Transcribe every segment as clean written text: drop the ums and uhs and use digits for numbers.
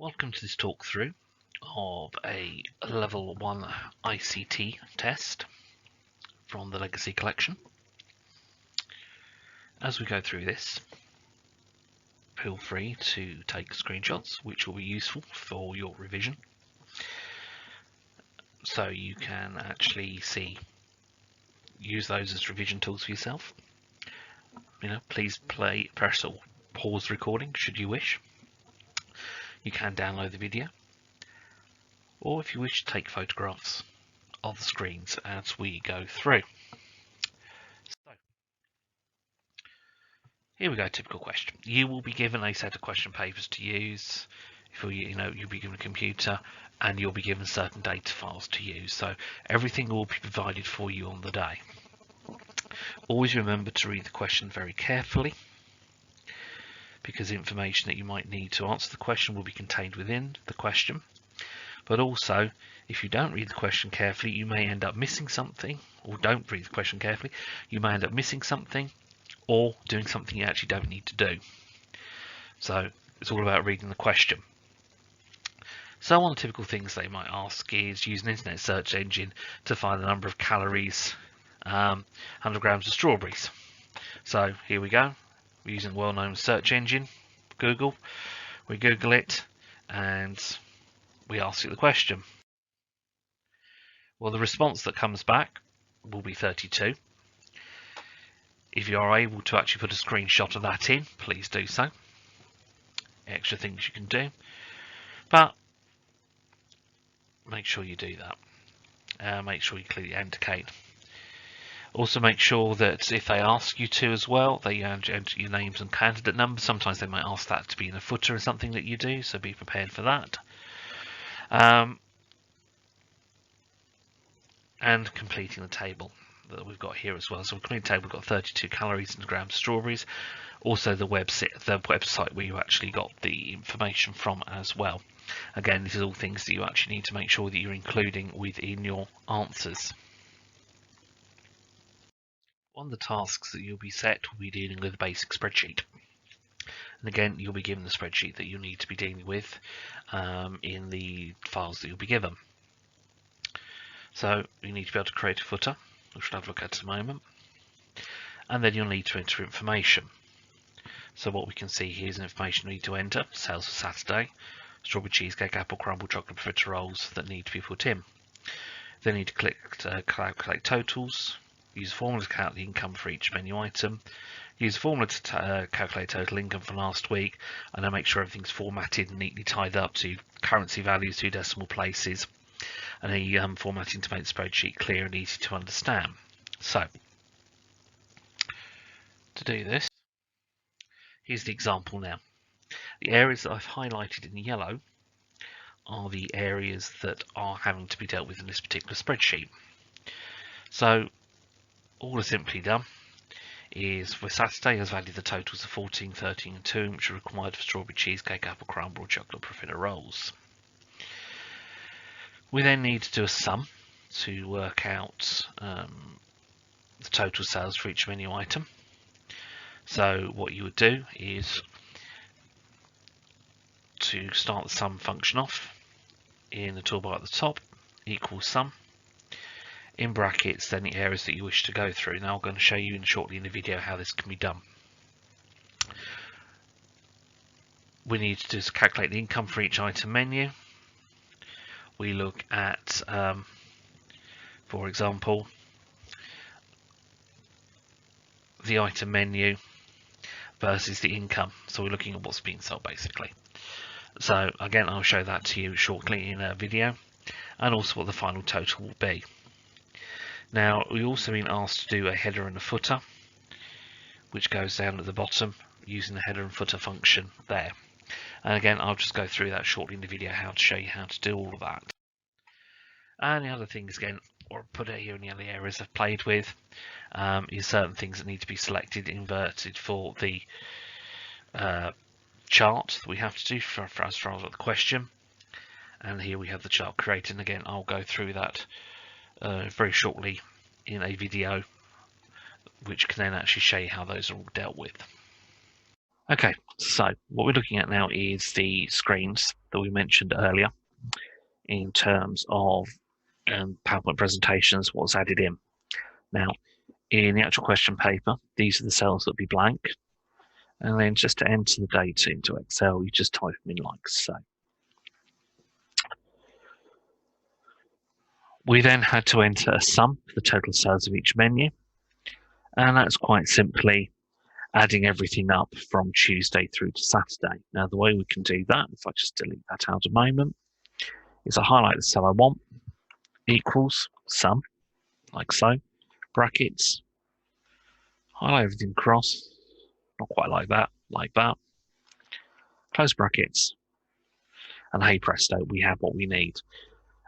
Welcome to this talk through of a level 1 ICT test from the Legacy collection. As we go through this, feel free to take screenshots which will be useful for your revision, so you can actually use those as revision tools for yourself. Please press or pause the recording should you wish. You can download the video, or if you wish to take photographs of the screens as we go through. So, here we go, typical question. You will be given a set of question papers to use. You'll be given a computer and you'll be given certain data files to use. So everything will be provided for you on the day. Always remember to read the question very carefully, because information that you might need to answer the question will be contained within the question. But also, if you don't read the question carefully, you may end up missing something, or don't read the question carefully, you may end up missing something or doing something you actually don't need to do. So it's all about reading the question. So one of the typical things they might ask is use an internet search engine to find the number of calories, 100 grams of strawberries. So here we go. We're using a well-known search engine, Google. We Google it and we ask it the question. Well, the response that comes back will be 32. If you are able to actually put a screenshot of that in, please do so. Extra things you can do, but make sure you do that. Make sure you clearly indicate. Also make sure that if they ask you to as well, they enter your names and candidate numbers. Sometimes they might ask that to be in a footer or something that you do, so be prepared for that. And completing the table that we've got here as well. So we've completed the table, we've got 32 calories and grams of strawberries. Also the website where you actually got the information from as well. Again, this is all things that you actually need to make sure that you're including within your answers. One of the tasks that you'll be set will be dealing with a basic spreadsheet. And again, you'll be given the spreadsheet that you'll need to be dealing with in the files that you'll be given. So you need to be able to create a footer, which we'll have a look at in a moment. And then you'll need to enter information. So what we can see here is information you need to enter: sales for Saturday, strawberry cheesecake, apple crumble, chocolate profiterolles that need to be put in. Then you need to click to calculate totals. Use a formula to calculate the income for each menu item. Use a formula to calculate total income for last week, and then make sure everything's formatted and neatly tied up to currency values, 2 decimal places, and a formatting to make the spreadsheet clear and easy to understand. So, to do this, here's the example now. The areas that I've highlighted in yellow are the areas that are having to be dealt with in this particular spreadsheet. So, all I've simply done is for Saturday, I've added the totals of 14, 13 and 2, which are required for strawberry cheesecake, apple crumble, or chocolate profiteroles. We then need to do a sum to work out the total sales for each menu item. So what you would do is to start the sum function off in the toolbar at the top, equals sum, in brackets then the areas that you wish to go through. Now I'm going to show you shortly in the video how this can be done. We need to just calculate the income for each item menu. We look at, for example, the item menu versus the income. So we're looking at what's being sold basically. So again, I'll show that to you shortly in a video, and also what the final total will be. Now we've also been asked to do a header and a footer, which goes down at the bottom using the header and footer function there. And again, I'll just go through that shortly in the video, how to show you how to do all of that. And the other things, again, or put it here in the other areas I've played with, is certain things that need to be selected, inverted for the chart that we have to do for as far as the question. And here we have the chart created, and again, I'll go through that very shortly in a video, which can then actually show you how those are all dealt with. Okay, so what we're looking at now is the screens that we mentioned earlier in terms of PowerPoint presentations, what's added in. Now, in the actual question paper, these are the cells that will be blank. And then just to enter the data into Excel, you just type them in like so. We then had to enter a sum for the total sales of each menu. And that's quite simply adding everything up from Tuesday through to Saturday. Now, the way we can do that, if I just delete that out a moment, is I highlight the cell I want, equals sum, like so, brackets, highlight everything across, not quite like that, close brackets, and hey presto, we have what we need.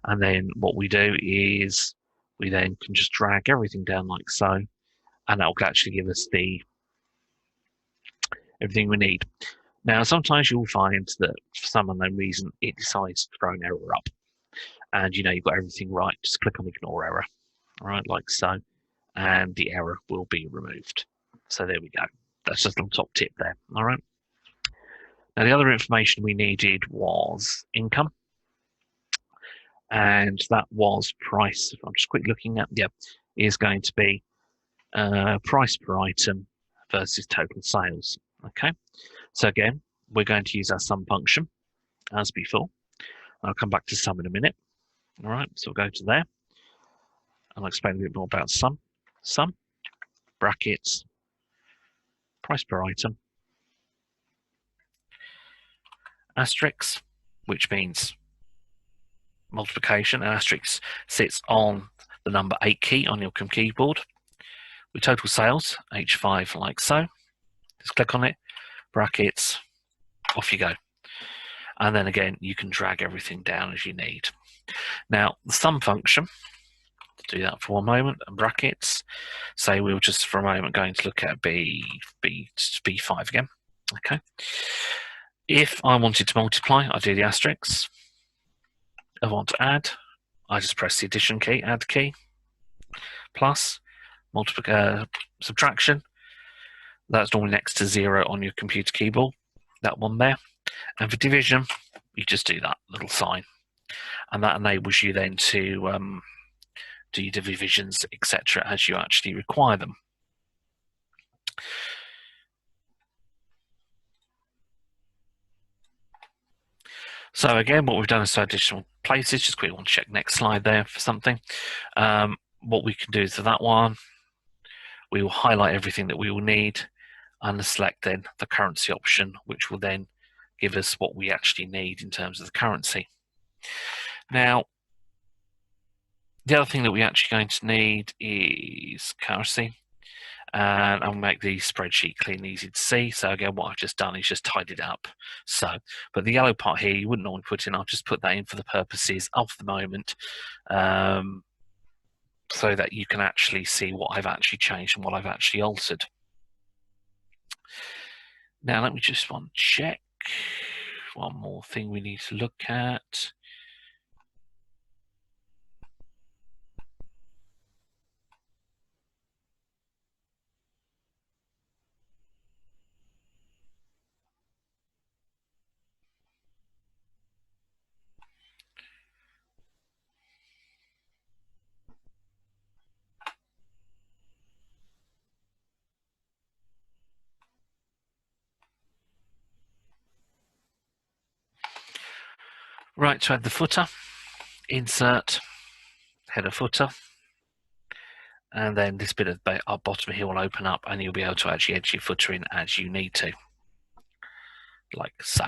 And then what we do is we then can just drag everything down like so, and that will actually give us the everything we need. Now, sometimes you'll find that for some unknown reason, it decides to throw an error up. And you've got everything right, just click on ignore error, right, like so, and the error will be removed. So there we go. That's just a little top tip there, all right? Now, the other information we needed was income, and that was price. I'm just quickly looking at, is going to be price per item versus total sales. Okay, so again, we're going to use our sum function as before. I'll come back to sum in a minute. All right, so we'll go to there. I'll explain a bit more about sum. Sum, brackets, price per item, asterisk, which means multiplication, and asterisk sits on the number 8 key on your keyboard. With total sales, H5 like so. Just click on it, brackets, off you go. And then again, you can drag everything down as you need. Now, the sum function, do that for one moment, and brackets, say we were just for a moment going to look at B5 again. Okay. If I wanted to multiply, I do the asterisks. I want to add, I just press the addition key, add key, plus, subtraction. That's normally next to 0 on your computer keyboard, that one there. And for division, you just do that little sign. And that enables you then to do your divisions, etc., as you actually require them. So again, what we've done is additional places. Just quickly want to check next slide there for something. What we can do is for that one, we will highlight everything that we will need and select then the currency option, which will then give us what we actually need in terms of the currency. Now, the other thing that we're actually going to need is currency. And I'll make the spreadsheet clean and easy to see. So again, what I've just done is just tidied it up. So, but the yellow part here, you wouldn't normally put in. I'll just put that in for the purposes of the moment, so that you can actually see what I've actually changed and what I've actually altered. Now, let me just check. One more thing we need to look at. Right, to add the footer, insert, header footer, and then this bit at the bottom here will open up and you'll be able to actually edit your footer in as you need to, like so.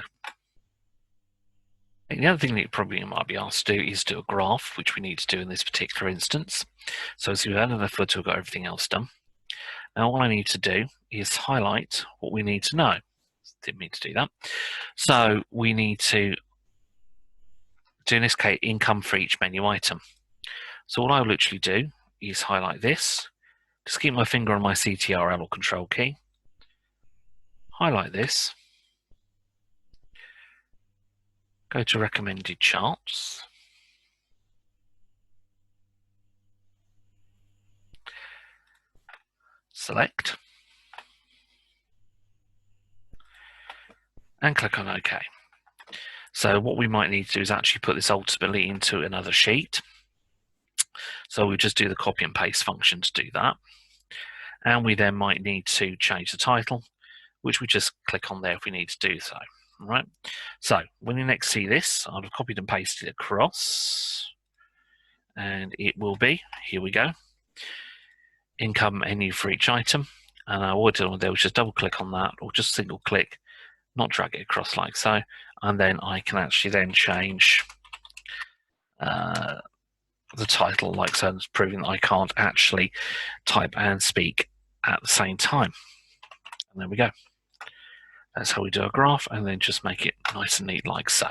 The other thing that you probably might be asked to do is do a graph, which we need to do in this particular instance. So as we've added the footer, we've got everything else done. Now all I need to do is highlight what we need to know. Didn't mean to do that. So we need to do, in this case, income for each menu item. So what I will literally do is highlight this, just keep my finger on my CTRL or control key, highlight this, go to recommended charts, select, and click on OK. So what we might need to do is actually put this ultimately into another sheet. So we just do the copy and paste function to do that. And we then might need to change the title, which we just click on there if we need to do so. All right. So when you next see this, I've copied and pasted it across, and it will be, here we go, income menu for each item. And I would do there was just double click on that, or just single click, not drag it across like so, and then I can actually then change the title like so, proving that I can't actually type and speak at the same time. And there we go. That's how we do a graph, and then just make it nice and neat like so.